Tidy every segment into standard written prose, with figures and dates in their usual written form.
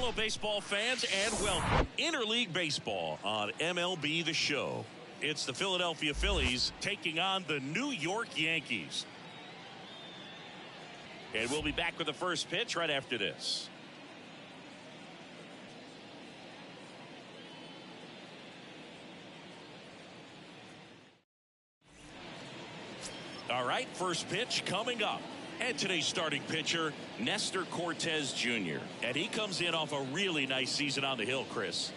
Hello, baseball fans, and welcome Interleague Baseball on MLB The Show. It's the Philadelphia Phillies taking on the New York Yankees. And we'll be back with the first pitch right after this. All right, first pitch coming up. And today's starting pitcher, Nestor Cortez Jr. And he comes in off a really nice season on the hill, Chris.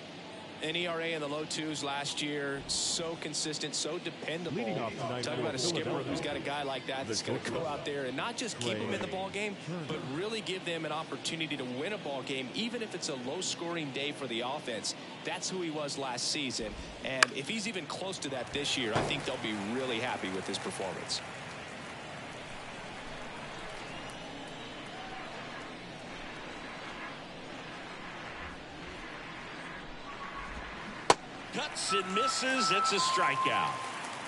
An ERA in the low twos last year. So consistent, so dependable. Talk about a skipper who's got a guy like that that's going to go out there and not just keep them in the ball game, but really give them an opportunity to win a ball game, even if it's a low-scoring day for the offense. That's who he was last season. And if he's even close to that this year, I think they'll be really happy with his performance. Cuts and misses. It's a strikeout.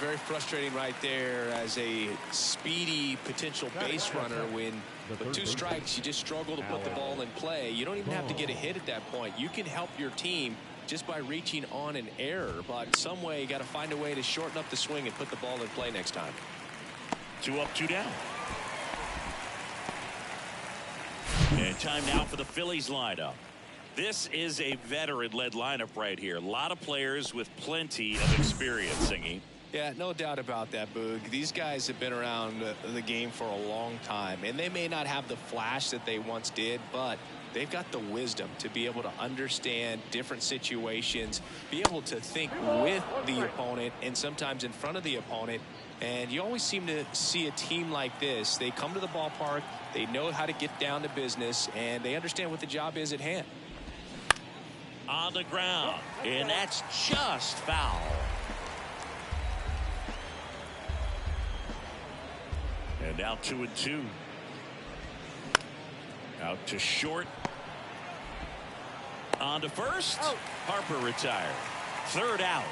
Very frustrating right there as a speedy potential base runner. When with two strikes, you just struggle to put the ball in play. You don't even have to get a hit at that point. You can help your team just by reaching on an error. But some way, you got to find a way to shorten up the swing and put the ball in play next time. 2 up, 2 down. And time now for the Phillies lineup. This is a veteran-led lineup right here. A lot of players with plenty of experience, Singy. Yeah, no doubt about that, Boog. These guys have been around the game for a long time, and they may not have the flash that they once did, but they've got the wisdom to be able to understand different situations, be able to think with the opponent and sometimes in front of the opponent. And you always seem to see a team like this. They come to the ballpark, they know how to get down to business, and they understand what the job is at hand. On the ground, and that's just foul. And now 2-2. Out to short. On to first. Harper retired. Third out.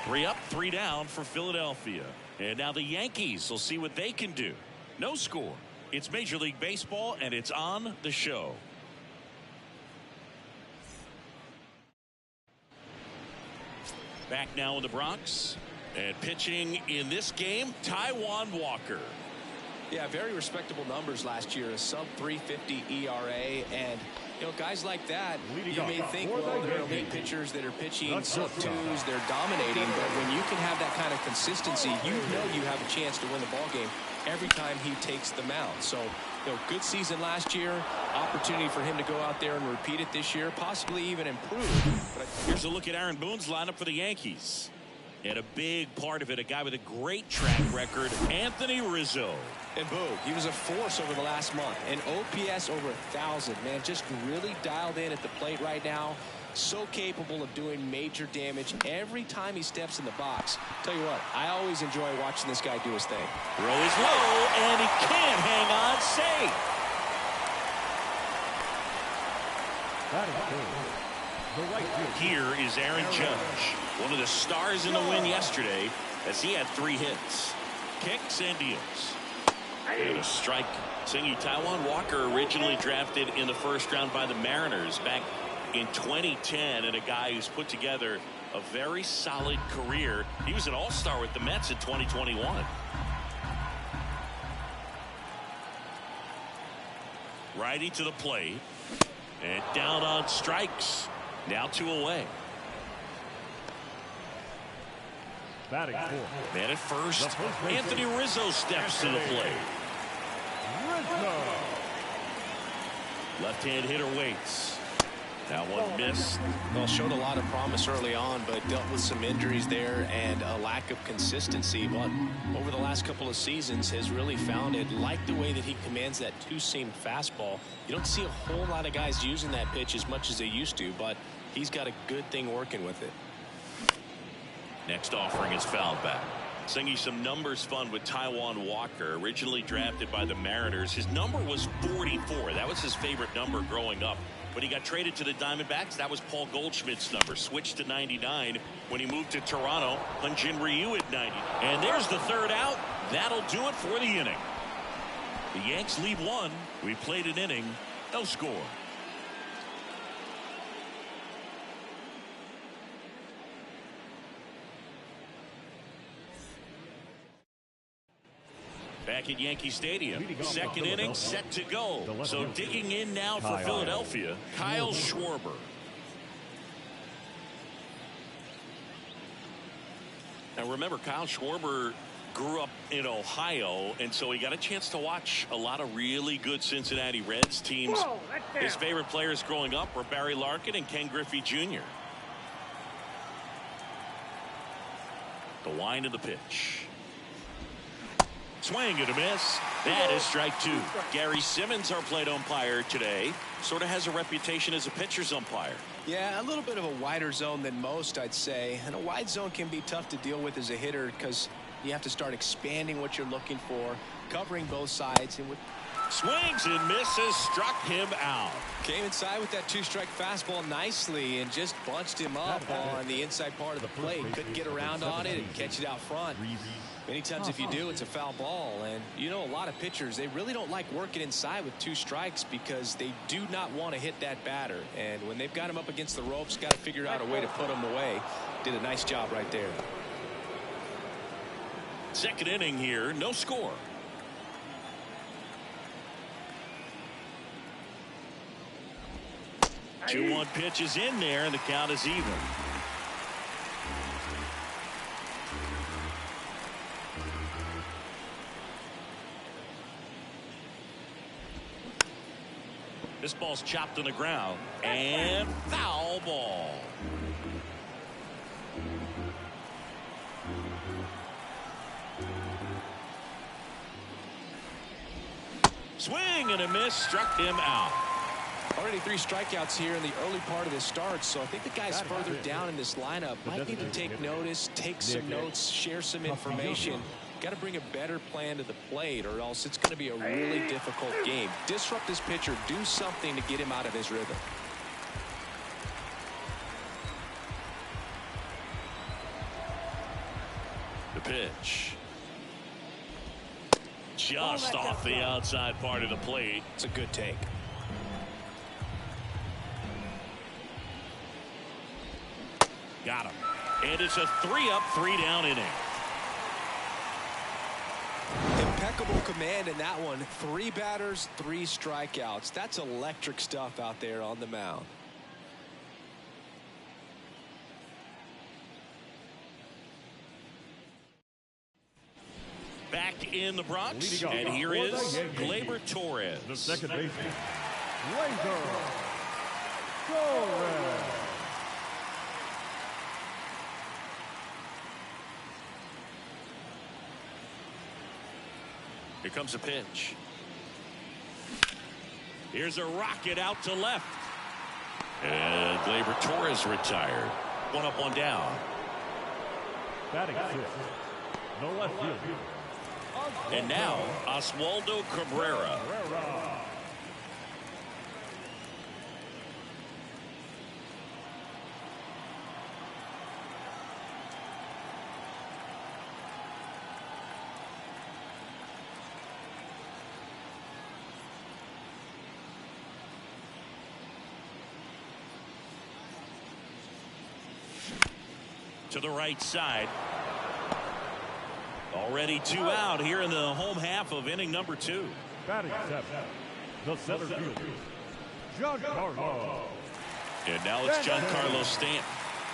3 up, 3 down for Philadelphia. And now the Yankees will see what they can do. No score. It's Major League Baseball, and it's on the show. Back now in the Bronx, and pitching in this game, Taijuan Walker. Yeah, very respectable numbers last year, a sub-350 ERA, and you know, guys like that, you may think, well, they're elite pitchers that are pitching sub-twos, they're dominating, but when you can have that kind of consistency, you know you have a chance to win the ball game every time he takes the mound. So, you know, good season last year, opportunity for him to go out there and repeat it this year, possibly even improve. But here's a look at Aaron Boone's lineup for the Yankees. And a big part of it, a guy with a great track record, Anthony Rizzo. And Boo, he was a force over the last month. An OPS over 1,000. Man, just really dialed in at the plate right now. So capable of doing major damage every time he steps in the box. Tell you what, I always enjoy watching this guy do his thing. Throw is low, and he can't hang on safe. Here is Aaron Judge, one of the stars in the win yesterday, as he had 3 hits. Kicks and deals. And a strike. Singy, Taijuan Walker originally drafted in the first round by the Mariners back in 2010, and a guy who's put together a very solid career. He was an all-star with the Mets in 2021. Righty to the plate, and down on strikes. Now 2 away. Batting fourth. Man at first, Anthony Rizzo steps to the plate. Left-hand hitter waits. That one missed. Well, showed a lot of promise early on, but dealt with some injuries there and a lack of consistency. But over the last couple of seasons has really found it. Like the way that he commands that two-seam fastball. You don't see a whole lot of guys using that pitch as much as they used to, but he's got a good thing working with it. Next offering is fouled back. Singing some numbers fun with Taijuan Walker, originally drafted by the Mariners. His number was 44. That was his favorite number growing up. When he got traded to the Diamondbacks, that was Paul Goldschmidt's number. Switched to 99 when he moved to Toronto. Hyun-Jin Ryu at 90. And there's the third out. That'll do it for the inning. The Yanks lead 1. We played an inning. No score. back at Yankee Stadium. Second inning set to go. So digging in now for Philadelphia, Kyle Schwarber. Now remember, Kyle Schwarber grew up in Ohio, and so he got a chance to watch a lot of really good Cincinnati Reds teams. His favorite players growing up were Barry Larkin and Ken Griffey Jr. The wind of the pitch. Swing and a miss. That is strike two. Gary Simmons, our plate umpire today, sort of has a reputation as a pitcher's umpire. Yeah, a little bit of a wider zone than most, I'd say. And a wide zone can be tough to deal with as a hitter because you have to start expanding what you're looking for, covering both sides. And with swings and misses, struck him out. Came inside with that two-strike fastball nicely and just bunched him up on the inside part of the plate. Couldn't get around on it and catch it out front. Many times if you do, it's a foul ball. And you know, a lot of pitchers, they really don't like working inside with two strikes because they do not want to hit that batter. And when they've got him up against the ropes, got to figure out a way to put him away. Did a nice job right there. Second inning here, no score. Hey. 2-1 pitch is in there, and the count is even. This ball's chopped on the ground, and foul ball. Swing and a miss, struck him out. Already 3 strikeouts here in the early part of this start, so I think the guys further down in this lineup might need to take notice, take some notes, share some information. Got to bring a better plan to the plate, or else it's going to be a really difficult game. Disrupt this pitcher, do something to get him out of his rhythm. The pitch. Just off the outside part of the plate. It's a good take. Got him. And it's a 3-up, 3-down inning. Impeccable command in that one. 3 batters, 3 strikeouts. That's electric stuff out there on the mound. Back in the Bronx, and here is Gleyber Torres. The second baseman, Gleyber Torres. Here comes a pitch. Here's a rocket out to left. And Gleyber Torres retired. 1 up, 1 down. Batting fifth, no left field. And now, Oswaldo Cabrera. To the right side. Already 2 out here in the home half of inning number 2. Batting seventh, the center fielder, Giancarlo. And now it's Giancarlo Stanton.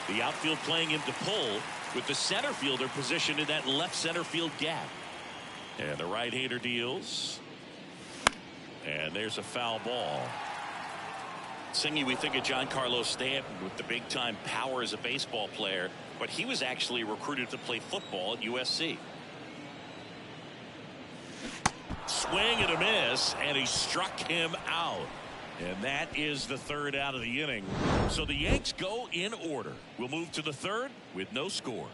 The outfield playing him to pull with the center fielder positioned in that left center field gap. And the right-hander deals. And there's a foul ball. Singy, we think of Giancarlo Stanton with the big-time power as a baseball player, but he was actually recruited to play football at USC. Swing and a miss, and he struck him out. And that is the 3rd out of the inning. So the Yanks go in order. We'll move to the 3rd with no score.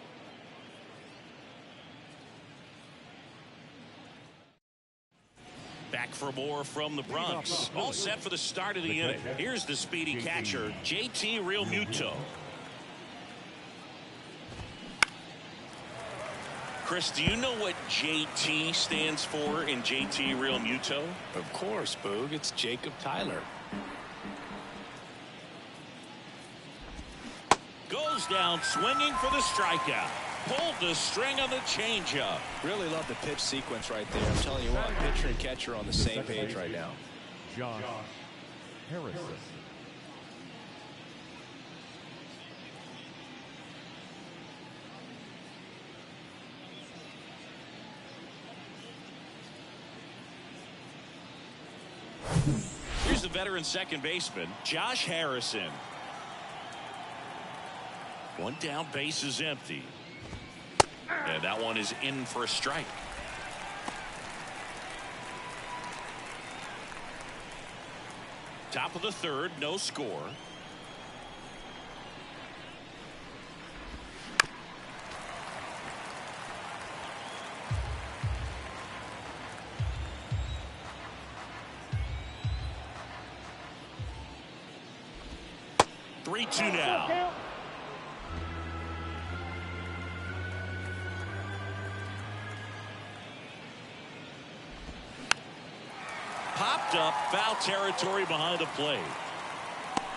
Back for more from the Bronx. All set for the start of the inning. Here's the speedy catcher, JT Realmuto. Chris, do you know what JT stands for in JT Realmuto? Of course, Boog. It's Jacob Tyler. Goes down swinging for the strikeout. pulled the string on the changeup. Really love the pitch sequence right there. I'm telling you what, pitcher and catcher on the same page right now. Josh Harrison. Here's the veteran second baseman, Josh Harrison. One down, base is empty. And that one is in for a strike. Top of the third, no score. Three-two now. Popped up, foul territory behind the plate.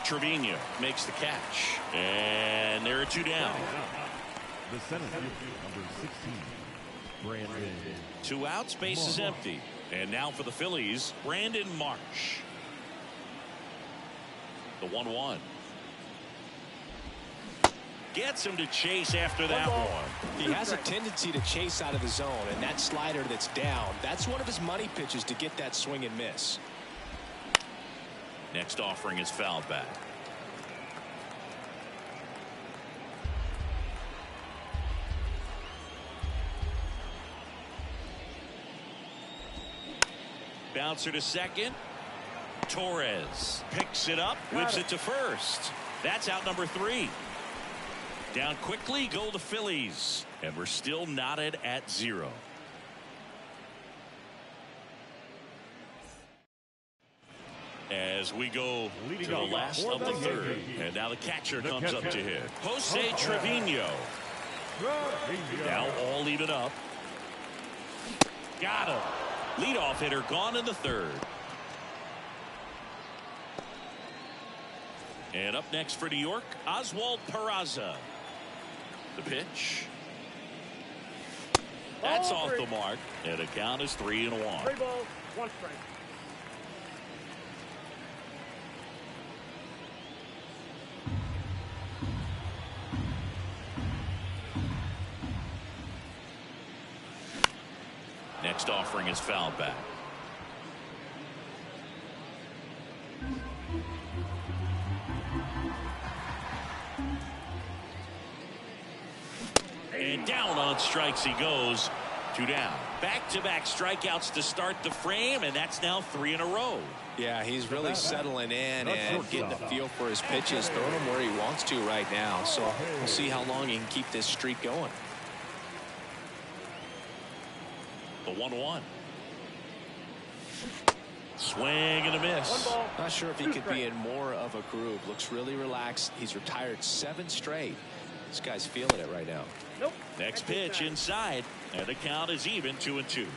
Trevino makes the catch. And there are two down. The center fielder, number 16, Brandon. Two outs, base is empty. And now for the Phillies, Brandon Marsh. The 1-1. Gets him to chase after that one. He has a tendency to chase out of the zone, and that slider that's down, that's one of his money pitches to get that swing and miss. Next offering is fouled back. Bouncer to second. Torres picks it up, whips it to first. That's out number 3. Down quickly go the Phillies, and we're still knotted at 0. As we go to the last of the third, and now the catcher comes up to hit. Jose Trevino. Now all even up. Got him. Leadoff hitter gone in the third. And up next for New York, Oswald Peraza. The pitch. That's off the mark, and the count is 3-1. 3 balls, 1 strike. Next offering is fouled back. And down on strikes he goes. 2 down. Back-to-back strikeouts to start the frame, and that's now 3 in a row. Yeah, he's really settling in and getting a feel for his pitches, throwing them where he wants to right now. So we'll see how long he can keep this streak going. The 1-1. Swing and a miss. Not sure if he could be in more of a groove. Looks really relaxed. He's retired 7 straight. This guy's feeling it right now. Nope. Next pitch inside, and the count is even 2-2.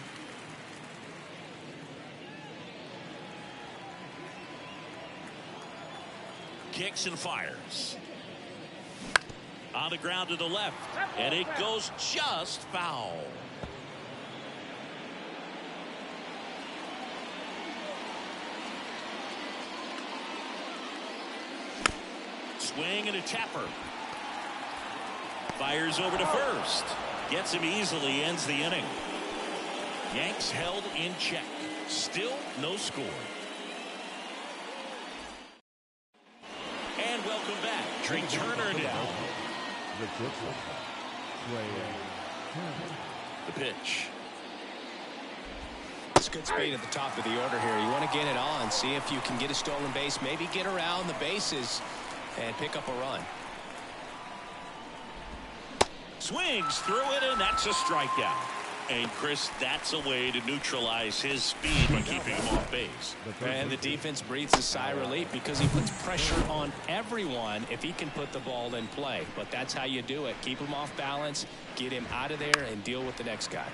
Kicks and fires. On the ground to the left, and it goes just foul. Swing and a tapper. Fires over to first. Gets him easily, ends the inning. Yanks held in check. Still no score. And welcome back. Trey Turner now. The pitch. It's good speed at the top of the order here. You want to get it on, see if you can get a stolen base, maybe get around the bases and pick up a run. Swings through it, and that's a strikeout. And Chris, that's a way to neutralize his speed by keeping him off base. And the defense breathes a sigh of relief because he puts pressure on everyone if he can put the ball in play. But that's how you do it. Keep him off balance, get him out of there, and deal with the next guy.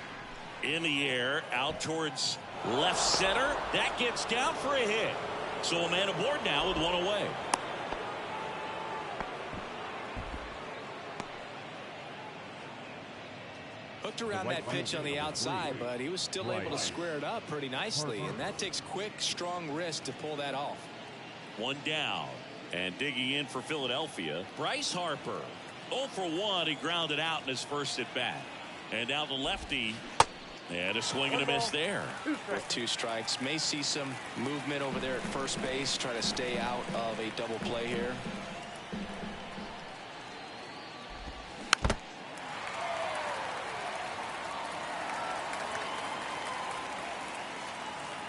In the air, out towards left center. That gets down for a hit. So a man aboard now with 1 away. Hooked around that pitch on the outside, but he was still able to square it up pretty nicely, and that takes quick, strong wrist to pull that off. One down, and digging in for Philadelphia, Bryce Harper. 0 for 1. He grounded out in his first at bat. And now the lefty, and a swing and a miss there. With 2 strikes, may see some movement over there at first base, try to stay out of a double play here.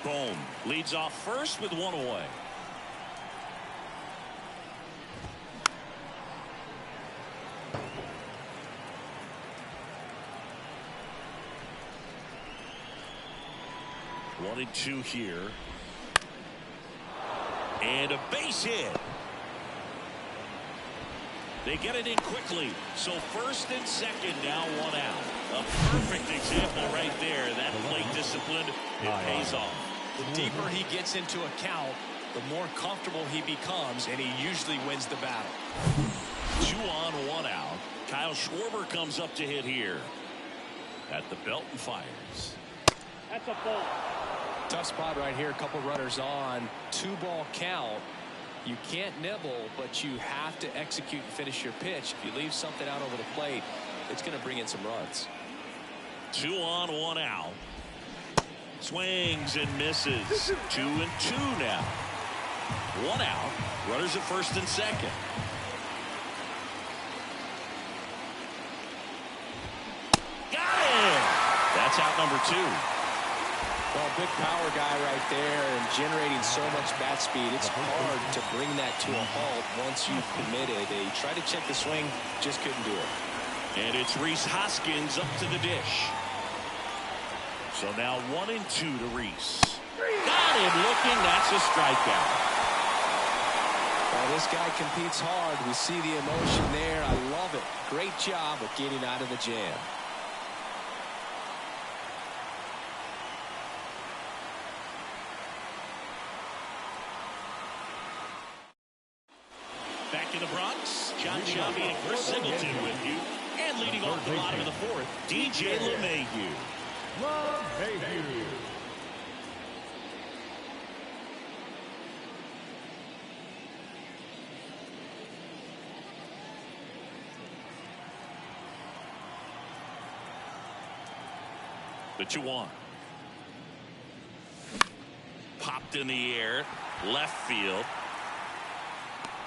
Bohm leads off first with 1 away. One and 2 here. And a base hit. They get it in quickly. So first and second, now 1 out. A perfect example right there. That plate discipline, it pays off. The deeper he gets into a count, the more comfortable he becomes, and he usually wins the battle. 2 on, 1 out. Kyle Schwarber comes up to hit here. At the belt and fires. That's a ball. Tough spot right here. A couple runners on. 2-ball count. You can't nibble, but you have to execute and finish your pitch. If you leave something out over the plate, it's going to bring in some runs. 2 on, 1 out. Swings and misses. 2 and 2 now. 1 out. Runners at first and second. Got it! That's out number 2. Well, big power guy right there and generating so much bat speed. It's hard to bring that to a halt once you've committed. He tried to check the swing, just couldn't do it. And it's Rhys Hoskins up to the dish. So now 1 and 2 to Rhys. Got him looking. That's a strikeout. Well, this guy competes hard. We see the emotion there. I love it. Great job of getting out of the jam. Back in the Bronx, John Shelby and Chris Singleton with you. And leading off the bottom of the 4th, DJ LeMahieu. The 2-1. Popped in the air, left field.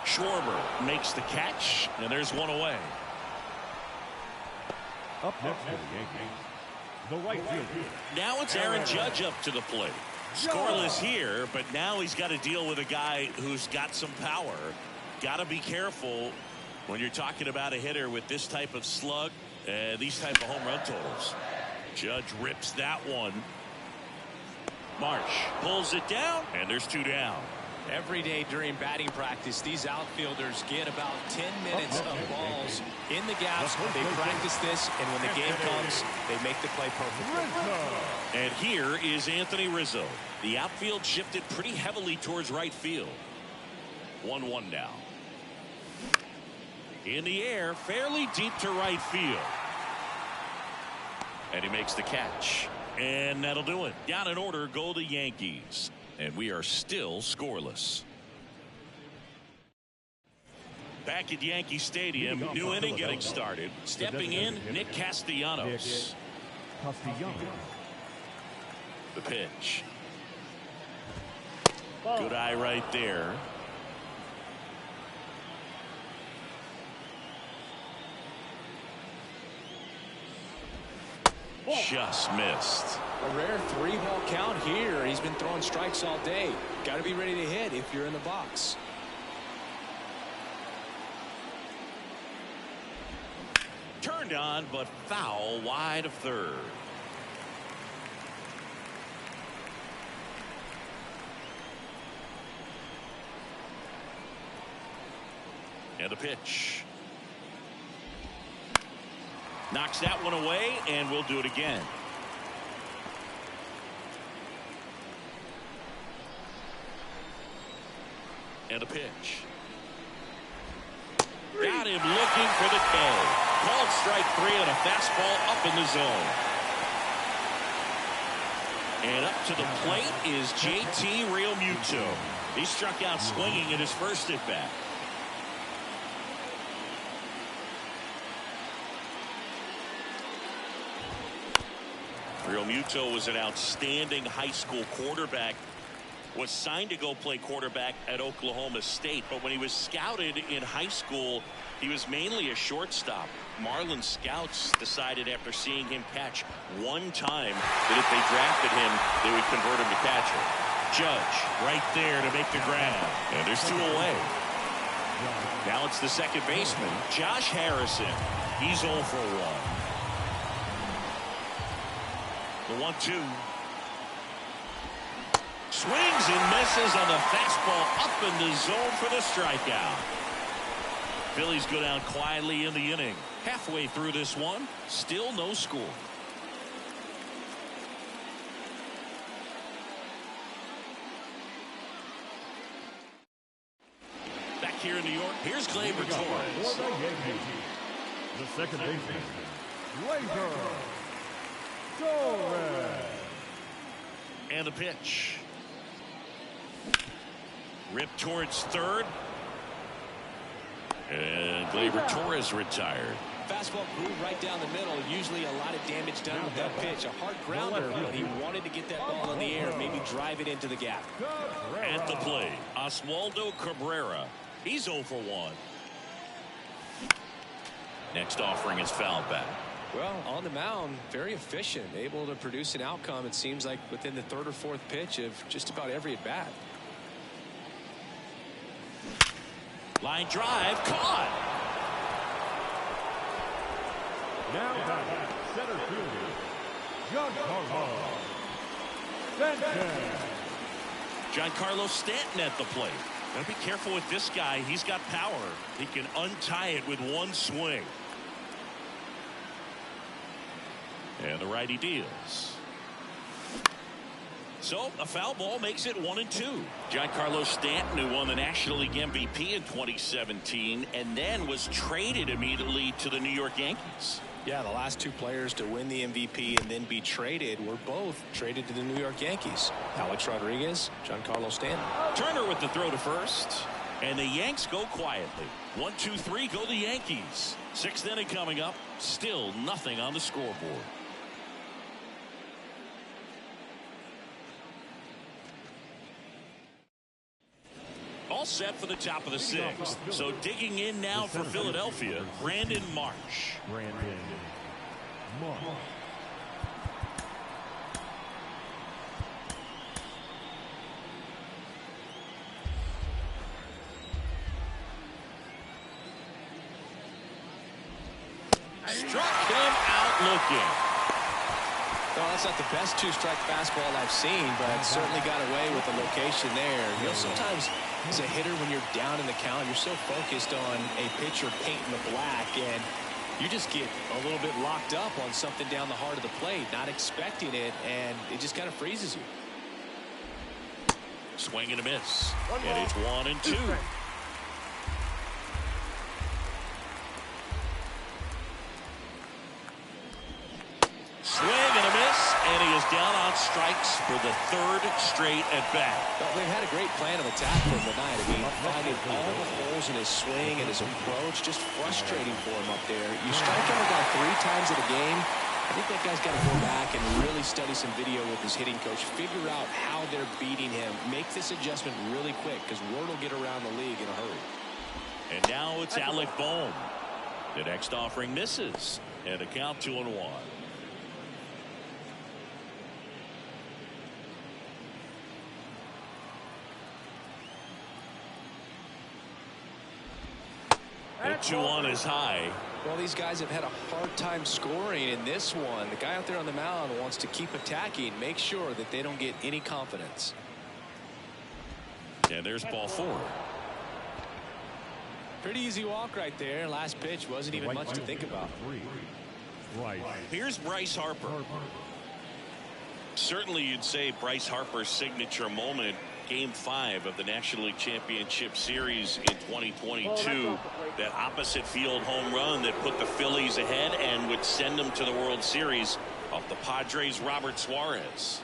Schwarber makes the catch, and there's 1 away. Up next for the Yankees, the right fielder. Now it's Aaron Judge up to the plate. Scoreless here, but now he's got to deal with a guy who's got some power. Got to be careful when you're talking about a hitter with this type of slug, these type of home run totals. Judge rips that one. Marsh pulls it down, and there's 2 down. Every day during batting practice, these outfielders get about 10 minutes of balls in the gaps. They practice this, and when the game comes, they make the play perfectly. And here is Anthony Rizzo. The outfield shifted pretty heavily towards right field. 1-1 now. In the air, fairly deep to right field. And he makes the catch. And that'll do it. Down in order go the Yankees. And we are still scoreless. Back at Yankee Stadium, new inning getting started. Stepping in, Nick Castellanos. The pitch. Good eye right there. Just missed. A rare 3-ball count here. He's been throwing strikes all day. Got to be ready to hit if you're in the box. Turned on, but foul wide of third. And the pitch. Knocks that one away, and we'll do it again. And a pitch. Got him looking for the K. called strike 3 on a fastball up in the zone. And up to the plate is JT Realmuto. He struck out swinging in his first at bat. Realmuto was an outstanding high school quarterback. Was signed to go play quarterback at Oklahoma State, but when he was scouted in high school, he was mainly a shortstop. Marlin scouts decided after seeing him catch one time that if they drafted him, they would convert him to catcher. Judge right there to make the grab, and there's 2 away. Now it's the second baseman, Josh Harrison. He's 0 for 1. The 1-2. Swings and misses on the fastball up in the zone for the strikeout. Phillies go down quietly in the inning. Halfway through this one, still no score. Back here in New York, here's Gleyber Torres. For the Yankees, the second baseman, Gleyber Torres. And the pitch. Ripped towards third. And Gleyber Torres retired. Fastball grew right down the middle. Usually a lot of damage done with that pitch. A hard grounder, but he wanted to get that ball in the air, maybe drive it into the gap. At the plate, Oswaldo Cabrera. He's 0 for 1. Next offering is fouled back. Well, on the mound, very efficient, able to produce an outcome, it seems like, within the 3rd or 4th pitch of just about every at-bat. Line drive, caught. Now back, center fielder, Giancarlo Stanton at the plate. Gotta be careful with this guy. He's got power. He can untie it with one swing. And the righty deals. So a foul ball makes it 1-2. Giancarlo Stanton, who won the National League MVP in 2017 and then was traded immediately to the New York Yankees. Yeah, the last 2 players to win the MVP and then be traded were both traded to the New York Yankees. Alex Rodriguez, Giancarlo Stanton. Turner with the throw to first. And the Yanks go quietly. 1-2-3 go the Yankees. 6th inning coming up. Still nothing on the scoreboard. All set for the top of the 6th. So digging in now for Philadelphia, Brandon Marsh. Struck him out looking. Well, that's not the best 2-strike fastball I've seen, but certainly got away with the location there. You know, sometimes as a hitter, when you're down in the count, you're so focused on a pitcher painting the black, and you just get a little bit locked up on something down the heart of the plate, not expecting it, and it just kind of freezes you. Swing and a miss. And it's 1-2. Swing and a miss, and he is down on strikes for the 3rd straight at bat. Well, they've had a great plan of attack for him tonight. I mean, finding all the holes in his swing and his approach, just frustrating for him up there. You strike him about 3 times in a game. I think that guy's got to go back and really study some video with his hitting coach, figure out how they're beating him, make this adjustment really quick, because word will get around the league in a hurry. And now it's Alec Bohm. The next offering misses, and a count 2-1. The 2-1 is high. Well, these guys have had a hard time scoring in this one. The guy out there on the mound wants to keep attacking, make sure that they don't get any confidence. And there's ball 4. Pretty easy walk right there. Last pitch wasn't even much to think about. Here's Bryce Harper. Certainly you'd say Bryce Harper's signature moment Game 5 of the National League Championship Series in 2022. That opposite field home run that put the Phillies ahead and would send them to the World Series off the Padres' Robert Suarez.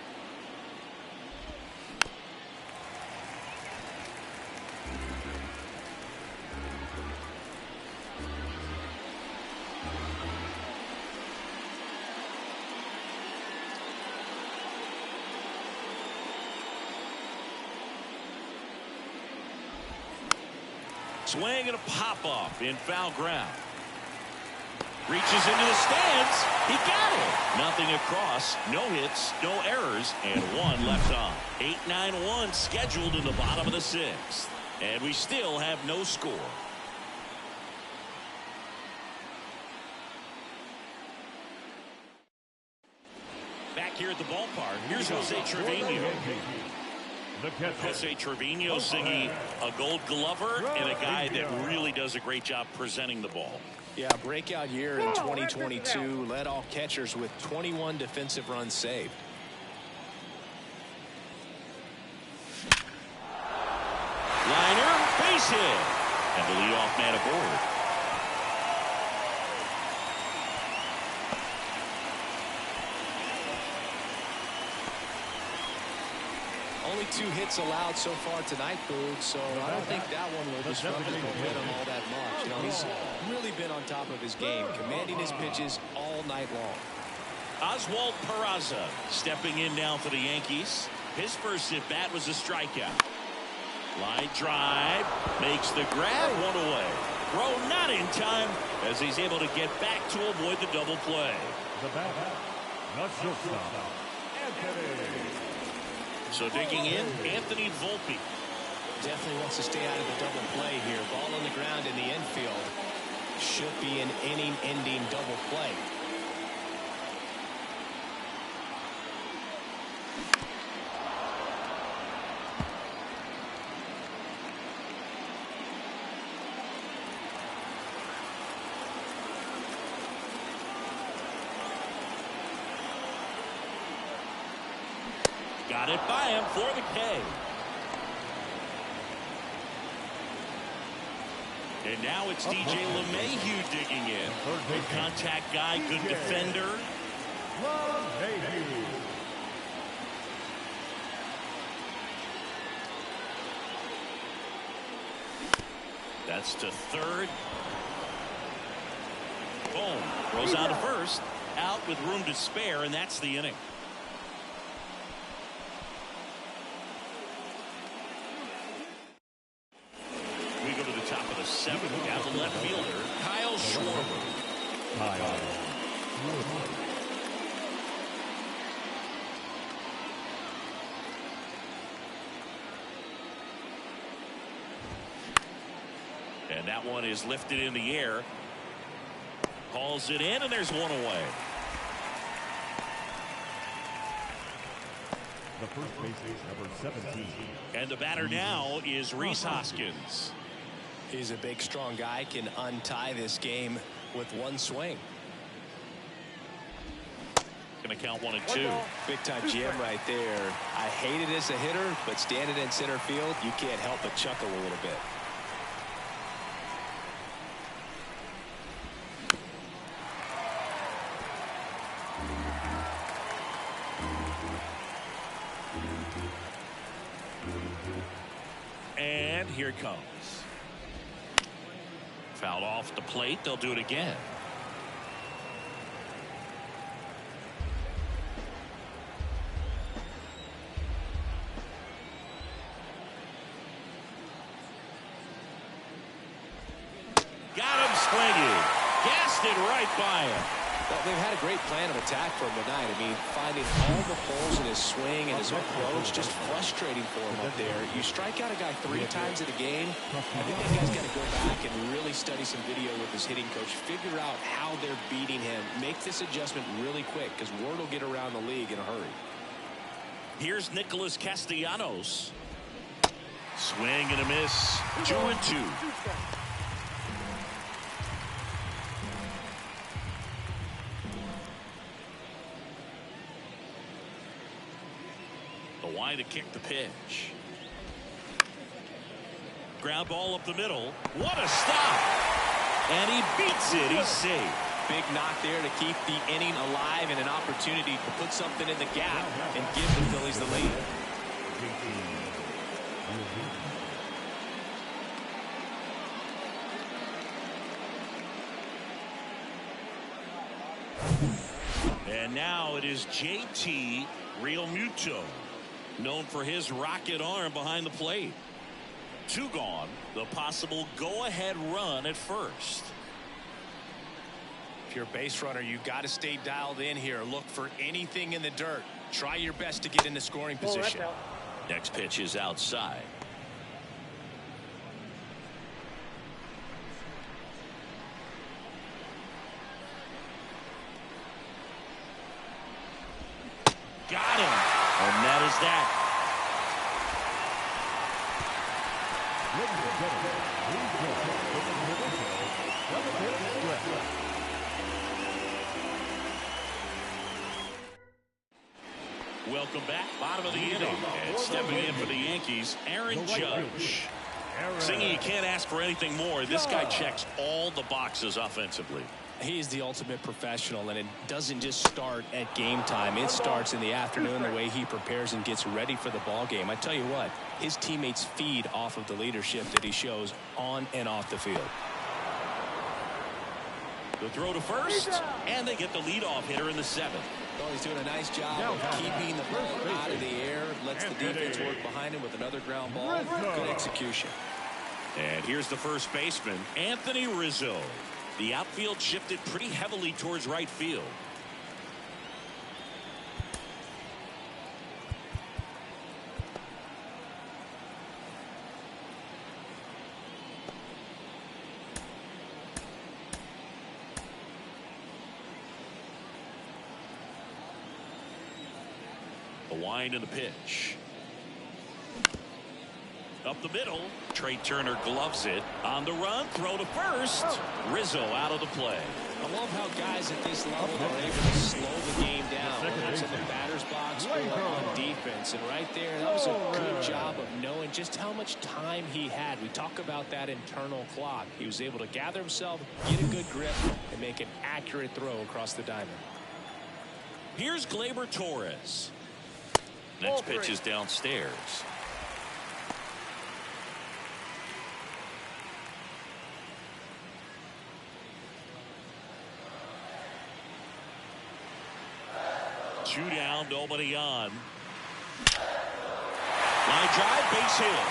Swing and a pop-off in foul ground. Reaches into the stands. He got it. Nothing across. No hits, no errors, and one left on. 8-9-1 scheduled in the bottom of the 6th. And we still have no score. Back here at the ballpark, here's Jose Trevino. Jose Trevino, Ziggy, a Gold Glover and a guy that really does a great job presenting the ball. Yeah, breakout year in 2022. Led all catchers with 21 defensive runs saved. Liner, base hit, and the leadoff man aboard. Only 2 hits allowed so far tonight, Boog, so I don't think that one will disrupt his momentum all that much. You know, he's really been on top of his game, commanding his pitches all night long. Oswald Peraza stepping in now for the Yankees. His first at-bat was a strikeout. Line drive, makes the grab, one away. Throw not in time as he's able to get back to avoid the double play. The batter, not shortstop, Anthony. So digging in, Anthony Volpe. Definitely wants to stay out of the double play here. Ball on the ground in the infield. Should be an inning-ending double play. Got it by him for the K. And now it's DJ LeMahieu digging in. Good contact guy, good defender. That's to third. Boom. Throws out to first. Out with room to spare, and that's the inning. Seventh, got the left fielder, Kyle Schwarber. And that one is lifted in the air. Calls it in, and there's one away. The first base is number 17. And the batter now is Rhys Hoskins. He's a big, strong guy, can untie this game with one swing. Going to count 1 and 2. Big-time jam right there. I hate it as a hitter, but standing in center field, you can't help but chuckle a little bit. And here it comes. Fouled off the plate. They'll do it again. Got him swinging. Gassed it right by him. Well, they've had a great plan of attack for him tonight. I mean, finding all the holes in his swing and his approach, just frustrating for him up there. You strike out a guy 3 times in a game, I think that guy's got to go back and really study some video with his hitting coach, figure out how they're beating him, make this adjustment really quick, because word will get around the league in a hurry. Here's Nicholas Castellanos. Swing and a miss. 2 and 2. The wide to kick the pitch. Ground ball up the middle. What a stop. And he beats it. He's safe. Big knock there to keep the inning alive and an opportunity to put something in the gap and give the Phillies the lead. And now it is JT Realmuto, known for his rocket arm behind the plate. 2 gone. The possible go-ahead run at first. If you're a base runner, you got to stay dialed in here. Look for anything in the dirt. Try your best to get in the scoring position. Next pitch is outside. Got him. And that is that. Welcome back. Bottom of the inning. And stepping in for the Yankees, Aaron Judge. Singy, you can't ask for anything more. This guy checks all the boxes offensively. He is the ultimate professional, and it doesn't just start at game time. It starts in the afternoon, the way he prepares and gets ready for the ball game. I tell you what, his teammates feed off of the leadership that he shows on and off the field. The throw to first, and they get the leadoff hitter in the 7th. Oh, he's doing a nice job of keeping the ball out of the air, lets the defense work behind him with another ground ball. Good execution. And here's the first baseman, Anthony Rizzo. The outfield shifted pretty heavily towards right field. The wind and the pitch. Up the middle. Trey Turner gloves it. On the run. Throw to first. Rizzo out of the play. I love how guys at this level are able to slow the game down, whether it's in the batter's box or on defense. And right there, that was a good job of knowing just how much time he had. We talk about that internal clock. He was able to gather himself, get a good grip, and make an accurate throw across the diamond. Here's Gleyber Torres. Next pitch is downstairs. Two down, nobody on. Line drive, base hit.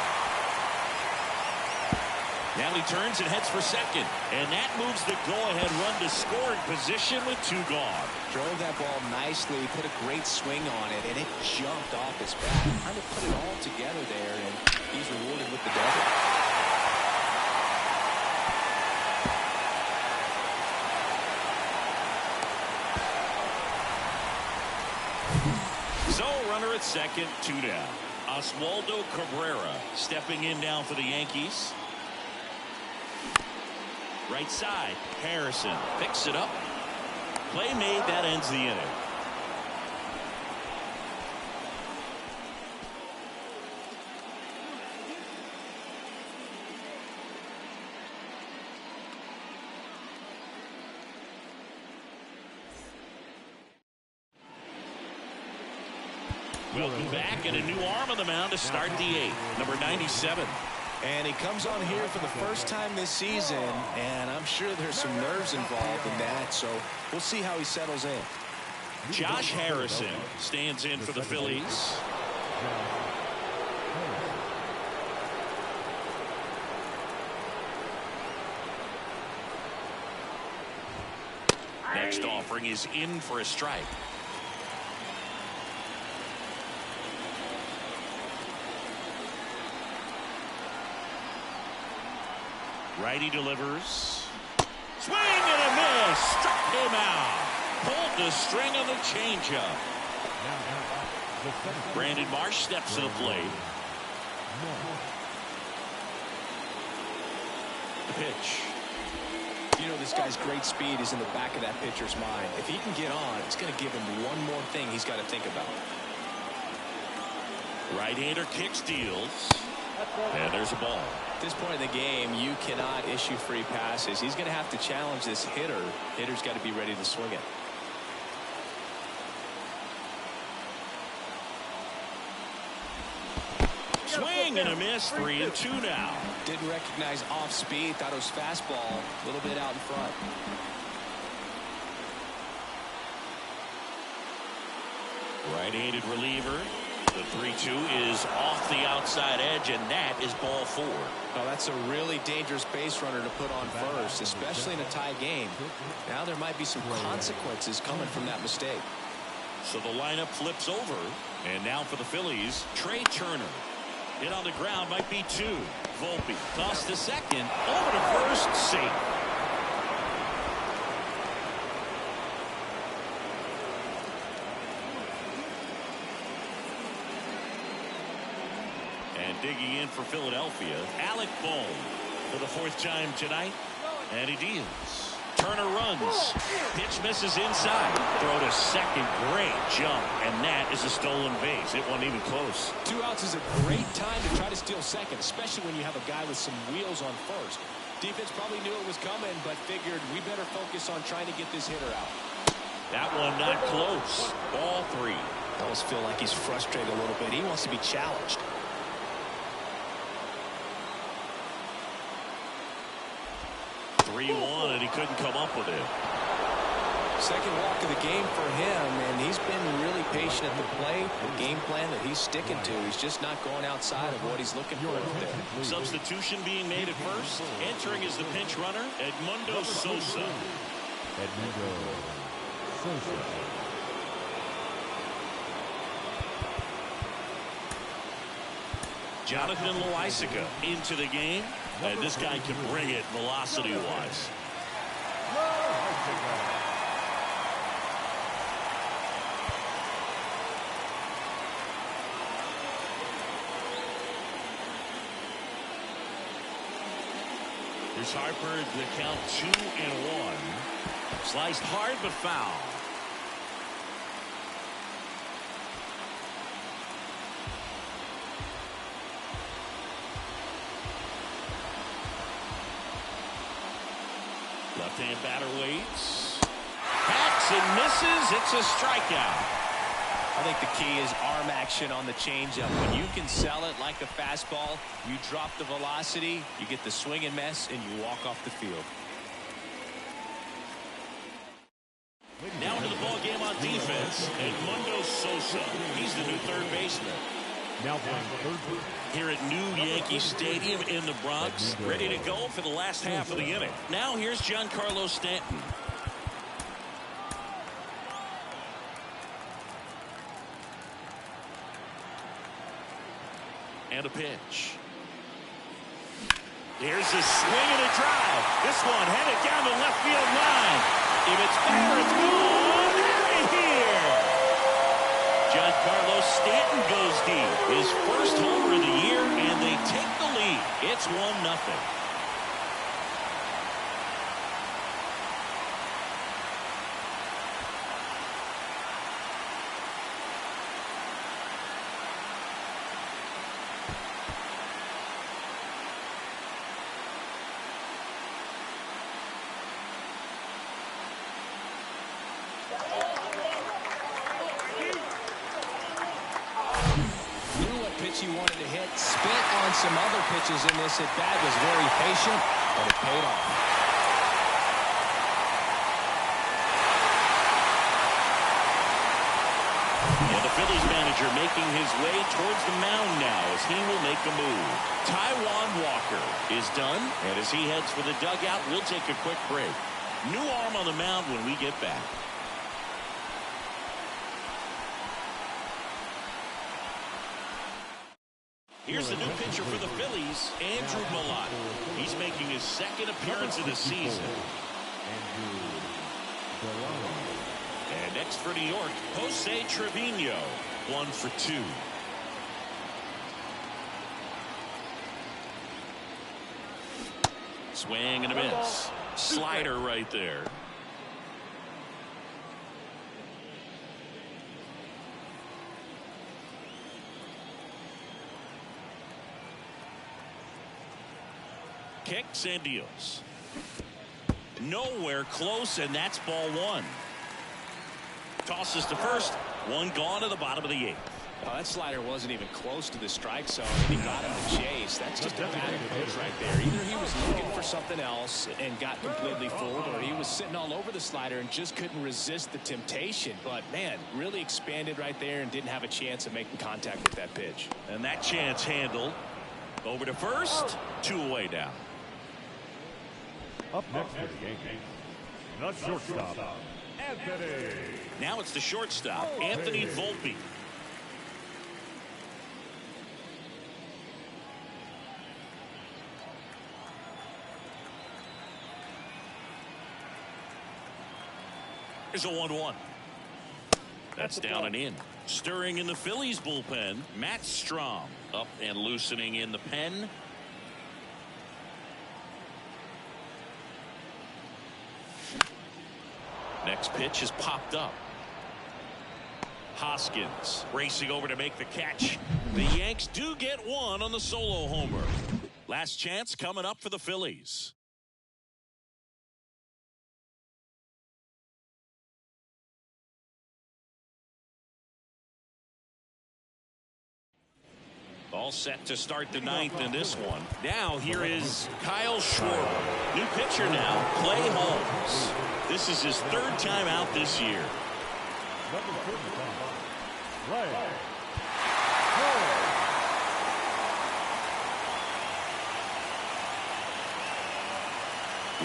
Now he turns and heads for second. And that moves the go-ahead run to scoring position with 2 gone. Drove that ball nicely, put a great swing on it, and it jumped off his bat. Kind of put it all together there, and he's rewarded with the double. So, runner at second, 2 down. Oswaldo Cabrera stepping in now for the Yankees. Right side, Harrison picks it up. Play made, that ends the inning. Welcome back, and a new arm on the mound to start the 8th, number 97. And he comes on here for the first time this season, and I'm sure there's some nerves involved in that, so we'll see how he settles in. Josh Harrison stands in for the Phillies. Next offering is in for a strike. Righty delivers. Swing and a miss. Struck him out. Pulled the string of the changeup. Brandon Marsh steps to the plate. The pitch. You know, this guy's great speed is in the back of that pitcher's mind. If he can get on, it's going to give him one more thing he's got to think about. Right-hander kicks, deals. And there's a ball. At this point in the game, you cannot issue free passes. He's going to have to challenge this hitter. Hitter's got to be ready to swing it. Swing and a miss. 3-2 now. Didn't recognize off speed. Thought it was fastball. A little bit out in front. Right-handed reliever. The 3-2 is off the outside edge, and that is ball 4. Oh, that's a really dangerous base runner to put on first, especially in a tie game. Now there might be some consequences coming from that mistake. So the lineup flips over, and now for the Phillies, Trey Turner. Hit on the ground, might be 2. Volpe tossed to second, over to first, safe. And digging in for Philadelphia, Alec Bohm for the 4th time tonight, and he deals. Turner runs. Pitch misses inside. Throw to second. Great jump. And that is a stolen base. It wasn't even close. 2 outs is a great time to try to steal second, especially when you have a guy with some wheels on first. Defense probably knew it was coming, but figured we better focus on trying to get this hitter out. That one not close. Ball 3. I almost feel like he's frustrated a little bit. He wants to be challenged. 3-1, and he couldn't come up with it. Second walk of the game for him, and he's been really patient at the plate. The game plan that he's sticking to. He's just not going outside of what he's looking for up there. Substitution being made at first. Entering as the pinch runner, Edmundo Sosa. Jonathan Loaisiga into the game. And this guy can bring it velocity-wise. Here's Harper, the count 2-1. Sliced hard but foul. Left-hand batter waits. Hacks and misses. It's a strikeout. I think the key is arm action on the changeup. When you can sell it like a fastball, you drop the velocity, you get the swing and miss, and you walk off the field. Now into the ball game on defense, Edmundo Sosa. He's the new third baseman. Now playing third here at New Yankee Stadium in the Bronx, ready to go for the last half of the inning. Now here's Giancarlo Stanton. And a pitch. Here's a swing and a drive. This one headed down the left field line. If it's fair, it's gone. Out of here. Giancarlo Stanton goes deep. His first homer of the year, and they take the lead. It's 1-0. He wanted to hit, spit on some other pitches in this at bat, was very patient, but it paid off. And the Phillies manager making his way towards the mound now as he will make a move. Taijuan Walker is done, and as he heads for the dugout, we'll take a quick break. New arm on the mound when we get back. Here's the new pitcher for the Phillies, Andrew Milott. He's making his second appearance of the season. And next for New York, Jose Trevino, 1 for 2. Swing and a miss. Slider right there. Kicks and deals. Nowhere close, and that's ball one. Tosses to first. One gone to the bottom of the eighth. Well, that slider wasn't even close to the strike zone, and he got him to chase. That's just a bad pitch right there. Either he was looking for something else and got completely fooled, or he was sitting all over the slider and just couldn't resist the temptation. But, man, really expanded right there and didn't have a chance of making contact with that pitch. And that chance handled. Over to first. 2 away now. Up next for the Yankees, the shortstop, Anthony. Now it's the shortstop, Anthony Volpe. Here's a 1-1. That's down and in. Stirring in the Phillies bullpen, Matt Strom up and loosening in the pen. Next pitch is popped up. Hoskins racing over to make the catch. The Yanks do get one on the solo homer. Last chance coming up for the Phillies. All set to start the ninth in this one. Now here is Kyle Schwarber. New pitcher now, Clay Holmes. This is his 3rd time out this year.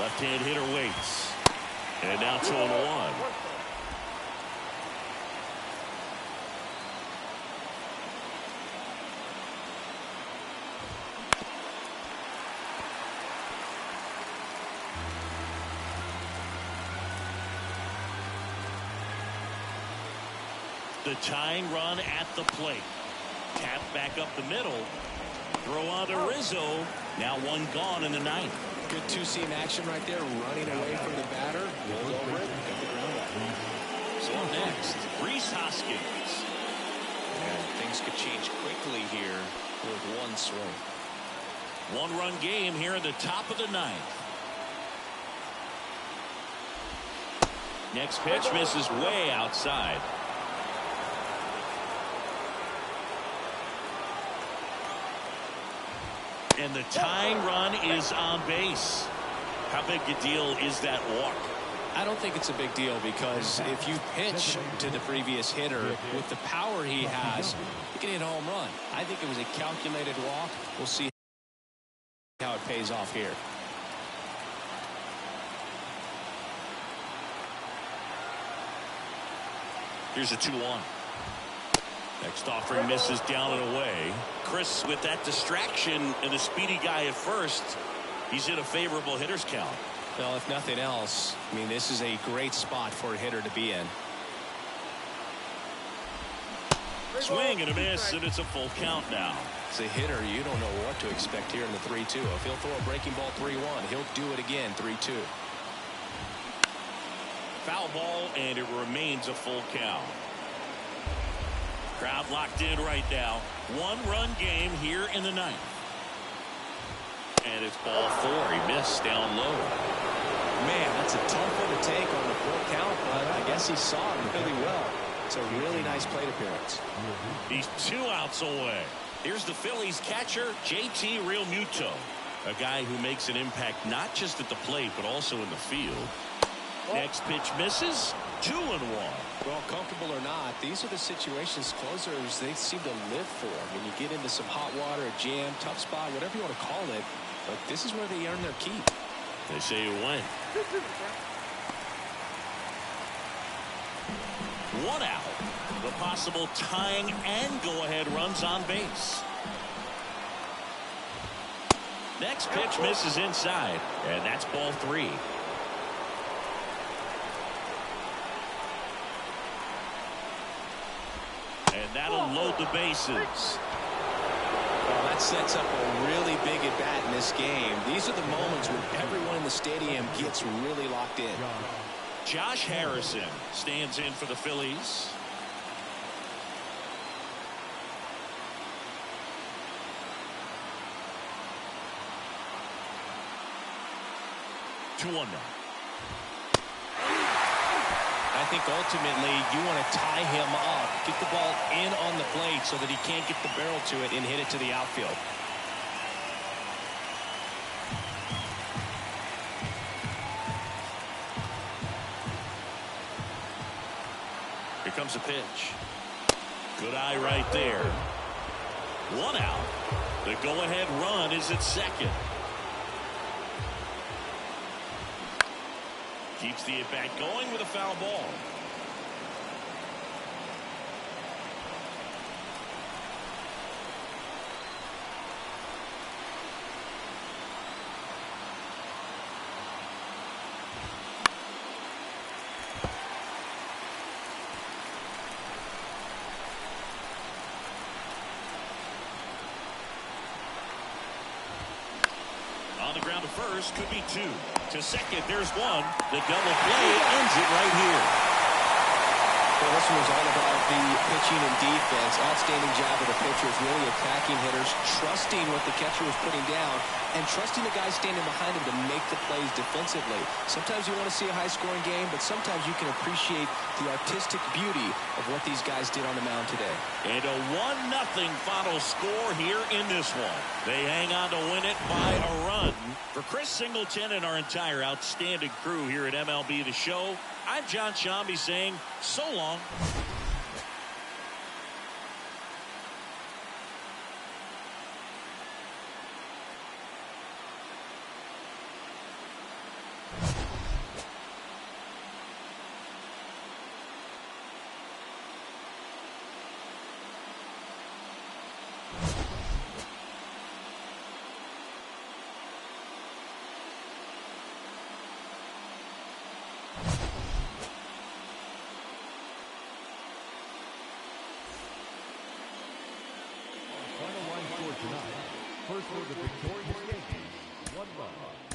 Left-hand hitter waits. And now 2-1. The tying run at the plate. Tap back up the middle. Throw on to Rizzo. Now one gone in the ninth. Good two-seam action right there, running away from the batter. Rolled over it, got the ground out. So next, Rhys Hoskins. And things could change quickly here with one swing. 1-run game here in the top of the ninth. Next pitch misses way outside. And the tying run is on base. How big a deal is that walk? I don't think it's a big deal, because if you pitch to the previous hitter with the power he has, you can hit a home run. I think it was a calculated walk. We'll see how it pays off here. Here's a 2-1. Next offering misses down and away. Chris, with that distraction and a speedy guy at first, he's in a favorable hitter's count. Well, if nothing else, I mean, this is a great spot for a hitter to be in. Swing and a miss, and it's a full count now. As a hitter, you don't know what to expect here in the 3-2. If he'll throw a breaking ball 3-1, he'll do it again 3-2. Foul ball, and it remains a full count. Crowd locked in right now. 1-run game here in the ninth. And it's ball 4. He missed down low. Man, that's a tough one to take on the full count, but I guess he saw it really well. It's a really nice plate appearance. He's 2 outs away. Here's the Phillies catcher, JT Realmuto. A guy who makes an impact not just at the plate, but also in the field. Next pitch misses. 2-1. Well, comfortable or not, these are the situations closers they seem to live for. When you get into some hot water, a jam, tough spot, whatever you want to call it, but this is where they earn their keep. They say you win. 1 out. The possible tying and go-ahead runs on base. Next pitch misses inside, and that's ball 3. And that'll load the bases. Well, that sets up a really big at-bat in this game. These are the moments when everyone in the stadium gets really locked in. Josh Harrison stands in for the Phillies. 2-1 now. I think ultimately you want to tie him up, get the ball in on the plate so that he can't get the barrel to it and hit it to the outfield. Here comes a pitch. Good eye right there. 1 out. The go-ahead run is at second. Keeps the at-bat going with a foul ball. On the ground to first, could be 2. To second, there's 1. The double play ends it right here. Well, this one was all about the pitching and defense. Outstanding job of the pitchers, really attacking hitters, trusting what the catcher was putting down, and trusting the guys standing behind him to make the plays defensively. Sometimes you want to see a high-scoring game, but sometimes you can appreciate the artistic beauty of what these guys did on the mound today. And a 1-0 final score here in this one. They hang on to win it by a run. For Chris Singleton and our entire outstanding crew here at MLB The Show, I'm John Shambi saying so long. First for the victorious Yankees, 1 run,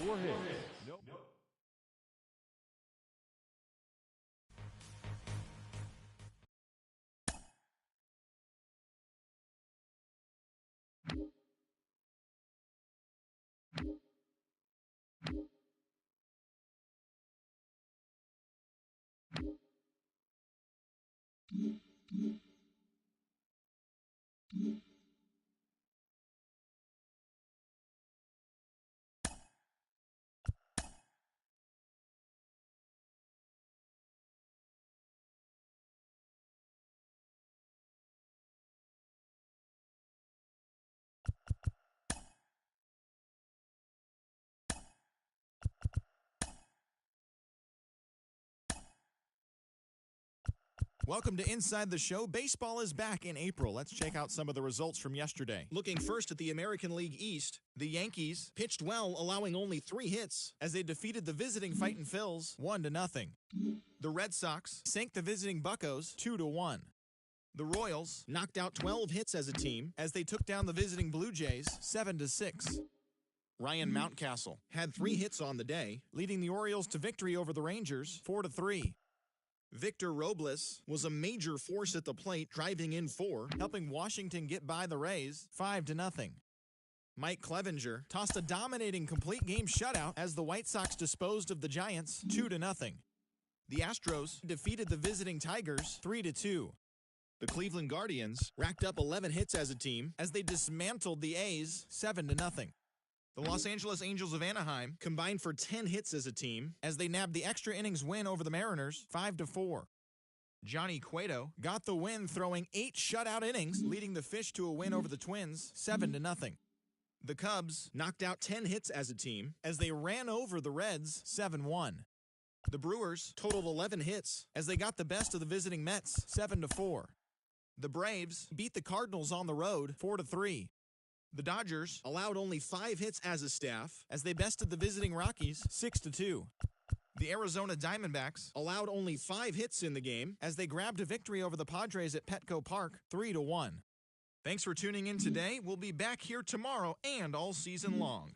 4 hits. Nope. Welcome to Inside the Show. Baseball is back in April. Let's check out some of the results from yesterday. Looking first at the American League East, the Yankees pitched well, allowing only 3 hits as they defeated the visiting Fightin' Phils 1-0. The Red Sox sank the visiting Buccos 2-1. The Royals knocked out 12 hits as a team as they took down the visiting Blue Jays 7-6. Ryan Mountcastle had 3 hits on the day, leading the Orioles to victory over the Rangers 4-3. Victor Robles was a major force at the plate, driving in 4, helping Washington get by the Rays 5-0. Mike Clevenger tossed a dominating complete game shutout as the White Sox disposed of the Giants 2-0. The Astros defeated the visiting Tigers 3-2. The Cleveland Guardians racked up 11 hits as a team as they dismantled the A's 7-0. The Los Angeles Angels of Anaheim combined for 10 hits as a team as they nabbed the extra innings win over the Mariners 5-4. Johnny Cueto got the win, throwing 8 shutout innings, leading the Fish to a win over the Twins 7-0. The Cubs knocked out 10 hits as a team as they ran over the Reds 7-1. The Brewers totaled 11 hits as they got the best of the visiting Mets 7-4. The Braves beat the Cardinals on the road 4-3. The Dodgers allowed only 5 hits as a staff as they bested the visiting Rockies 6-2. The Arizona Diamondbacks allowed only 5 hits in the game as they grabbed a victory over the Padres at Petco Park 3-1. Thanks for tuning in today. We'll be back here tomorrow and all season long.